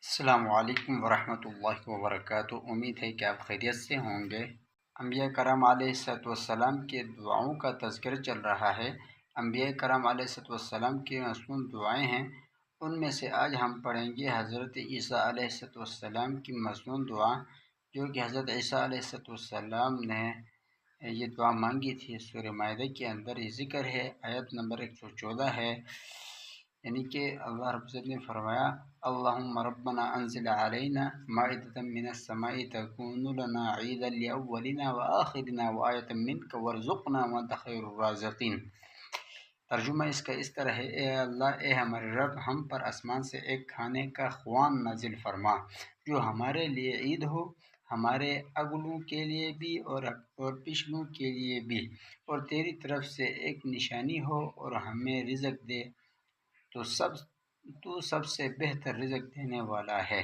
السلام علیکم ورحمۃ اللہ وبرکاتہ۔ امید ہے کہ آپ خیریت سے ہوں گے۔ انبیاء کرام علیہ السلام کے دعاؤں کا تذکر چل رہا ہے۔ انبیاء کرام علیہ السلام کی مصنون دعائیں ہیں، ان میں سے آج ہم پڑھیں گے حضرت عیسیٰ علیہ السلام کی مصنون دعا، جو کہ حضرت عیسیٰ علیہ السلام نے یہ دعا مانگی تھی۔ سورہ مائدہ کے اندر یہ ذکر ہے، آیت نمبر 114 ہے، یعنی کہ اللہ رب العزت نے فرمایا: اللہم ربنا انزل علینا مائدۃ من السماء تکون لنا عیدا لاولنا وآخرنا وآیۃ منک وارزقنا وانت خیر الرازقین۔ ترجمہ اس کا اس طرح ہے: اے اللہ، اے ہمارے رب، ہم پر آسمان سے ایک کھانے کا خوان نازل فرما جو ہمارے لیے عید ہو، ہمارے اگلوں کے لیے بھی اور پچھلوں کے لیے بھی، اور تیری طرف سے ایک نشانی ہو اور ہمیں رزق دے، تو سب سے بہتر رزق دینے والا ہے۔